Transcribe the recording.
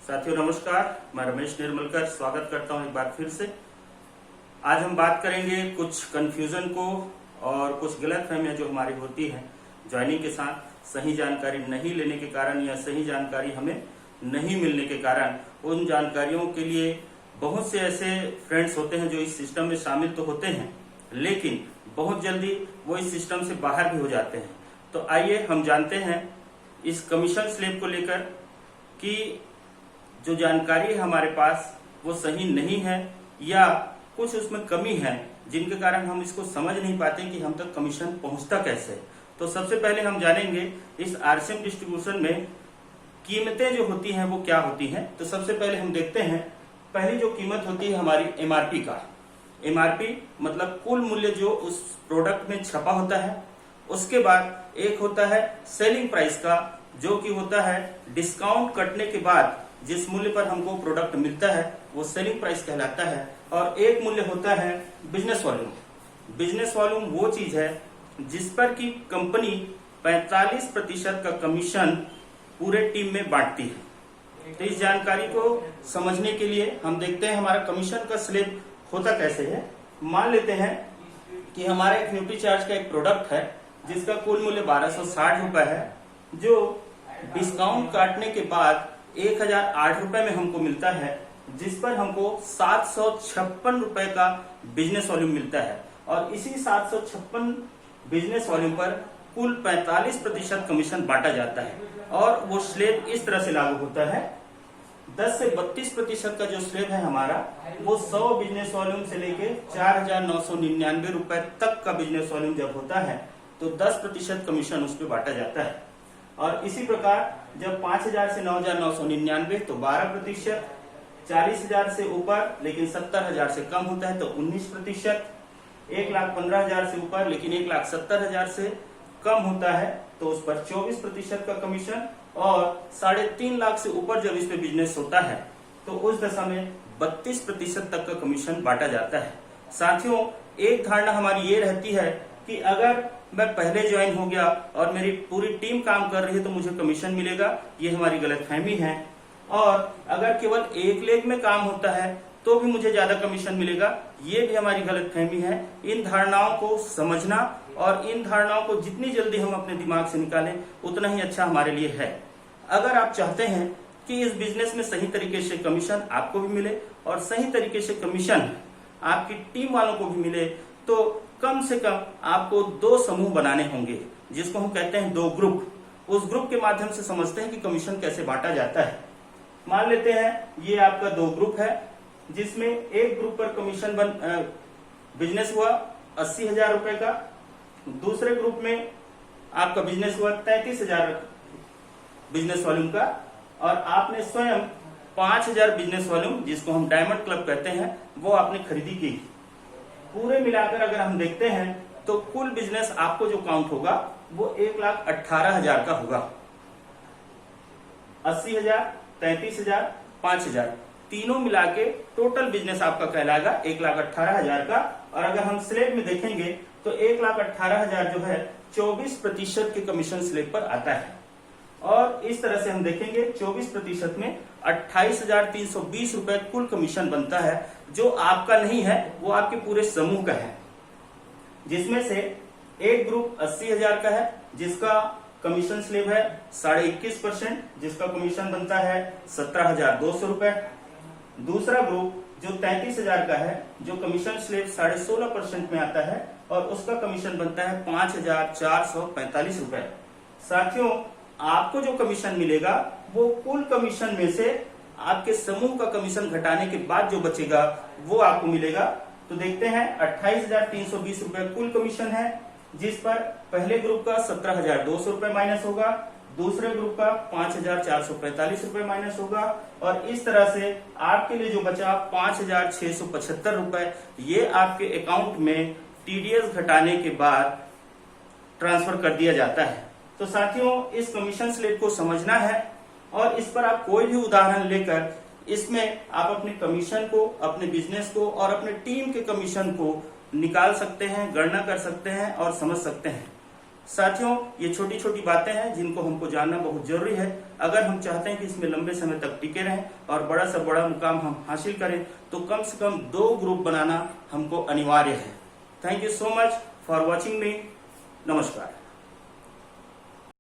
साथियों नमस्कार, मैं रमेश निर्मलकर स्वागत करता हूं एक बार फिर से। आज हम बात करेंगे कुछ कंफ्यूजन को और कुछ गलतफहमियां जो हमारी होती हैं ज्वाइनिंग के साथ, सही जानकारी नहीं लेने के कारण या सही जानकारी हमें नहीं मिलने के कारण। उन जानकारियों के लिए बहुत से ऐसे फ्रेंड्स होते हैं जो इस सिस्टम में शामिल तो होते हैं, लेकिन बहुत जल्दी वो इस सिस्टम से बाहर भी हो जाते हैं। तो आइए हम जानते हैं इस कमीशन स्लैब को लेकर कि जो जानकारी है हमारे पास वो सही नहीं है या कुछ उसमें कमी है, जिनके कारण हम इसको समझ नहीं पाते कि हम तक कमीशन पहुंचता कैसे। तो सबसे पहले हम जानेंगे इस आरसीएम डिस्ट्रीब्यूशन में कीमतें जो होती हैं वो क्या होती हैं। तो सबसे पहले हम देखते हैं, पहली जो कीमत होती है हमारी एमआरपी का। एमआरपी मतलब कुल मूल्य जो उस प्रोडक्ट में छपा होता है। उसके बाद एक होता है सेलिंग प्राइस का, जो कि होता है डिस्काउंट कटने के बाद जिस मूल्य पर हमको प्रोडक्ट मिलता है वो सेलिंग प्राइस कहलाता है। और एक मूल्य होता है बिजनेस वॉल्यूम। बिजनेस वॉल्यूम वो चीज है जिस पर कि कंपनी 45% का कमीशन पूरे टीम में बांटती है। तो इस जानकारी को समझने के लिए हम देखते हैं हमारा कमीशन का स्लैब होता कैसे है। मान लेते हैं कि हमारा एक न्यूट्री चार्ज का एक प्रोडक्ट है जिसका कुल मूल्य 1260 रुपए है, जो डिस्काउंट काटने के बाद 1008 रुपए में हमको मिलता है, जिस पर हमको 756 रुपए का बिजनेस वॉल्यूम मिलता है। और इसी 756 बिजनेस वॉल्यूम पर कुल 45% कमीशन बांटा जाता है। और वो स्लैब इस तरह से लागू होता है, 10 से 32% का जो स्लैब है हमारा वो 100 बिजनेस वॉल्यूम से लेके 4999 रुपए तक का बिजनेस वॉल्यूम जब होता है तो 10% कमीशन उस पर बांटा जाता है। और इसी प्रकार जब 5000 से 9999 तो 12%, 40,000 से ऊपर लेकिन 70,000 से कम होता है तो 19%, 1,15,000 से ऊपर लेकिन 1,70,000 से कम होता है तो उस पर 24% का कमीशन, और 3.5 लाख से ऊपर जब इस पे बिजनेस होता है तो उस दशा में 32% तक का कमीशन बांटा जाता है। साथियों, एक धारणा हमारी ये रहती है कि अगर मैं पहले ज्वाइन हो गया और मेरी पूरी टीम काम कर रही है तो मुझे कमीशन मिलेगा, ये हमारी गलतफहमी है। और अगर केवल एक लेग में काम होता है तो भी मुझे ज्यादा कमीशन मिलेगा, ये भी हमारी गलतफहमी है। इन धारणाओं को समझना और इन धारणाओं को जितनी जल्दी हम अपने दिमाग से निकालें उतना ही अच्छा हमारे लिए है। अगर आप चाहते हैं कि इस बिजनेस में सही तरीके से कमीशन आपको भी मिले और सही तरीके से कमीशन आपकी टीम वालों को भी मिले, तो कम से कम आपको 2 समूह बनाने होंगे, जिसको हम कहते हैं 2 ग्रुप। उस ग्रुप के माध्यम से समझते हैं कि कमीशन कैसे बांटा जाता है। मान लेते हैं ये आपका 2 ग्रुप है, जिसमें एक ग्रुप पर कमीशन बिजनेस हुआ 80,000 रुपए का, दूसरे ग्रुप में आपका बिजनेस हुआ 33,000 बिजनेस वॉल्यूम का, और आपने स्वयं 5,000 बिजनेस वॉल्यूम, जिसको हम डायमंड क्लब कहते हैं, वो आपने खरीदी की। पूरे मिलाकर अगर हम देखते हैं तो कुल बिजनेस आपको जो काउंट होगा वो 1,18,000 का होगा। 80,000, 33,000, 5,000 तीनों मिला के टोटल बिजनेस आपका कहलाएगा 1,18,000 का। और अगर हम स्लैब में देखेंगे तो 1,18,000 जो है 24% के कमीशन स्लैब पर आता है। और इस तरह से हम देखेंगे 24% में 28,320 रुपए कुल कमीशन बनता है, जो आपका नहीं है, वो आपके पूरे समूह का है। जिसमें से एक ग्रुप 80,000 का है जिसका कमीशन स्लैब है 21.5%, जिसका कमीशन बनता है 17,200 रुपए। दूसरा ग्रुप जो 33,000 का है, जो कमीशन स्लैब 16.5% में आता है और उसका कमीशन बनता है 5,445 रुपए। साथियों, आपको जो कमीशन मिलेगा वो कुल कमीशन में से आपके समूह का कमीशन घटाने के बाद जो बचेगा वो आपको मिलेगा। तो देखते हैं 28,320 रुपए कुल कमीशन है, जिस पर पहले ग्रुप का 17,200 रुपए माइनस होगा, दूसरे ग्रुप का 5,445 रुपए माइनस होगा, और इस तरह से आपके लिए जो बचा 5,675 रुपए, ये आपके अकाउंट में टीडीएस घटाने के बाद ट्रांसफर कर दिया जाता है। तो साथियों, इस कमीशन स्लैब को समझना है और इस पर आप कोई भी उदाहरण लेकर इसमें आप अपने कमीशन को, अपने बिजनेस को और अपने टीम के कमीशन को निकाल सकते हैं, गणना कर सकते हैं और समझ सकते हैं। साथियों, ये छोटी छोटी बातें हैं जिनको हमको जानना बहुत जरूरी है। अगर हम चाहते हैं कि इसमें लंबे समय तक टिके रहें और बड़ा से बड़ा मुकाम हम हासिल करें, तो कम से कम 2 ग्रुप बनाना हमको अनिवार्य है। Thank you so much for watching मी। नमस्कार।